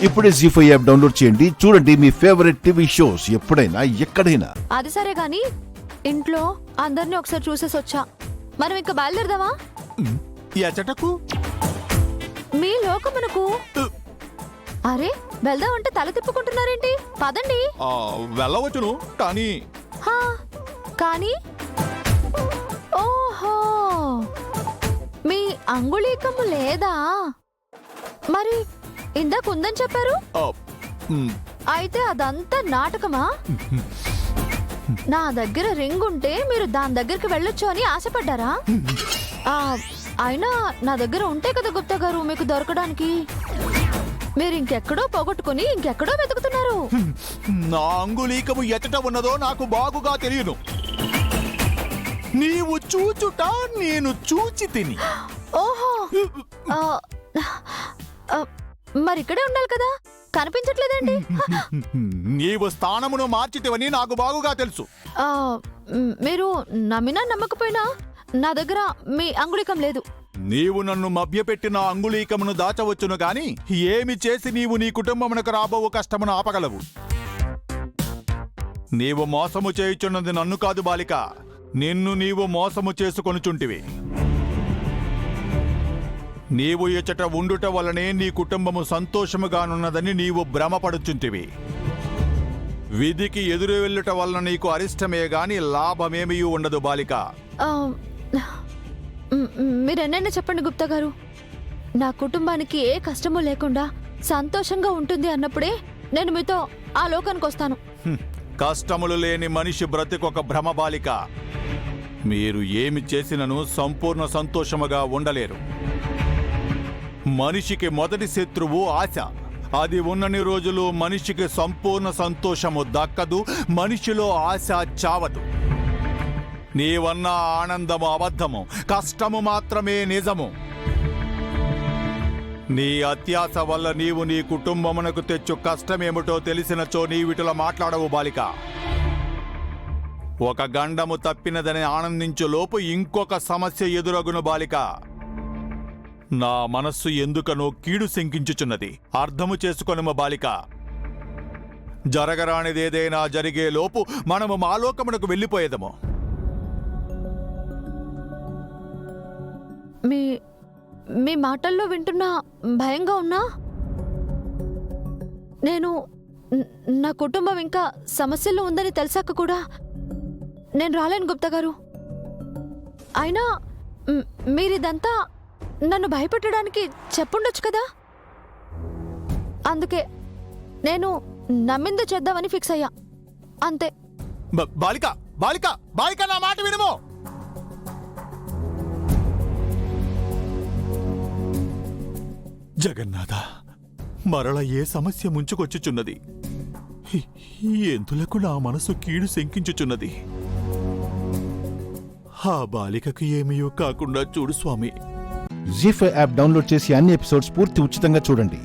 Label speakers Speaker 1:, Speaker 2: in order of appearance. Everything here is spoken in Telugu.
Speaker 1: ఇప్పుడే జీ5 యాప్ డౌన్లోడ్ చేయండి. చూడండి మీ ఫేవరెట్ టీవీ షోస్ ఎప్పుడైనా ఎక్కడైనా.
Speaker 2: అది సరే గాని ఇంట్లో అందరినీ ఒకసారి చూసేసి వచ్చా. మనం ఇంకా బయలుదేరదామా?
Speaker 3: ఎచ్చటకు
Speaker 2: మీ లోకమునకు. అరే వెళ్దామంటే తల తిప్పుకుంటున్నారేంటి? పదండి.
Speaker 3: వెళ్ళవచ్చును కానీ
Speaker 2: హా, కానీ ఓహో మీ అంగుళీకము లేదా? మరి ఇందాక ఉందని చెప్పారు. అయితే అదంతా నాటకమా? నా దగ్గర రింగ్ ఉంటే మీరు దాని దగ్గరికి వెళ్ళొచ్చు అని ఆశపడ్డారా? అయినా నా దగ్గర ఉంటే కదా గుప్తా గారు మీకు దొరకడానికి. మీరు ఇంకెక్కడో పోగొట్టుకుని ఇంకెక్కడో వెతుకుతున్నారు.
Speaker 3: నా అంగుళీకము ఎచ్చట ఉన్నదో నాకు బాగుగా తెలియను. నీవు చూచుట నేను చూచి తిని.
Speaker 2: ఓహో మరి ఇక్కడే ఉండాలి కదా, కనిపించట్లేదండి.
Speaker 3: నీవు స్థానమును మార్చితివని నాకు బాగుగా తెలుసు.
Speaker 2: మీరు నమ్మినా నమ్మకపోయినా నా దగ్గర మీ అంగుళీకం లేదు.
Speaker 3: నీవు నన్ను మభ్యపెట్టిన అంగుళీకమును దాచవచ్చును గాని ఏమి చేసి నీవు నీ కుటుంబమునకు రాబోవు కష్టమును ఆపగలవు? నీవు మోసము చేయుచున్నది నన్ను కాదు బాలిక, నిన్ను నీవు మోసము చేసుకొనుచుంటివి. నీవు ఇచ్చట ఉండుట వలనే నీ కుటుంబము సంతోషముగానున్నదని నీవు భ్రమపడుచుంటివి. విధికి ఎదురు వెళ్ళుట వలన నీకు అరిష్టమే గాని లాభమేమీ ఉండదు బాలిక.
Speaker 2: మీరెన్నైనా చెప్పండి గుప్తా గారు. నా కుటుంబానికి ఏ కష్టము లేకుండా సంతోషంగా ఉంటుంది అన్నప్పుడే నేను మీతో ఆ లోకానికి వస్తాను.
Speaker 3: కష్టములు లేని మనిషి బ్రతికొక భ్రమ బాలిక. మీరు ఏమి చేసినను సంపూర్ణ సంతోషముగా ఉండలేరు. మనిషికి మొదటి శత్రువు ఆశ. అది ఉన్నన్ని రోజులు మనిషికి సంపూర్ణ సంతోషము దక్కదు, మనిషిలో ఆశ చావదు. నీవన్న ఆనందము అబద్ధము, కష్టము మాత్రమే నిజము. నీ అత్యాశ వల్ల నీవు నీ కుటుంబమునకు తెచ్చు కష్టమేమిటో తెలిసినచో నీవిటులా మాట్లాడవు బాలిక. ఒక గండము తప్పినదని ఆనందించు లోపు ఇంకొక సమస్య ఎదురగును బాలిక. నా మనస్సు ఎందుకనో కీడు శంకించుచున్నది, అర్థము చేసుకొనుమ బాలిక. జరగరానిదేదైనా జరిగే లోపు మనము మాలోకమునకు వెళ్ళిపోయేదము.
Speaker 2: మీ మీ మాటల్లో వింటున్నా భయంగా ఉన్నా నేను నా కుటుంబం ఇంకా సమస్యల్లో ఉందని తెలిసాక కూడా నేను రాలేను గుప్తా గారు. అయినా మీరిదంతా నన్ను భయపెట్టడానికి చెప్పుండొచ్చు కదా. అందుకే నేను నమ్మిందో చేద్దామని ఫిక్స్ అయ్యా, అంతే.
Speaker 3: బాలిక బాలిక బాలిక నా మాట వినుము. జగన్నాథ, మరల ఏ సమస్య ముంచుకొచ్చుచున్నది? ఎందులకు నా మనసు కీడు శంకించుచున్నది? ఆ బాలికకు ఏమీయో కాకుండా చూడు స్వామి.
Speaker 1: జీ5 యాప్ డౌన్లోడ్ చేసి అన్ని ఎపిసోడ్స్ పూర్తి ఉచితంగా చూడండి.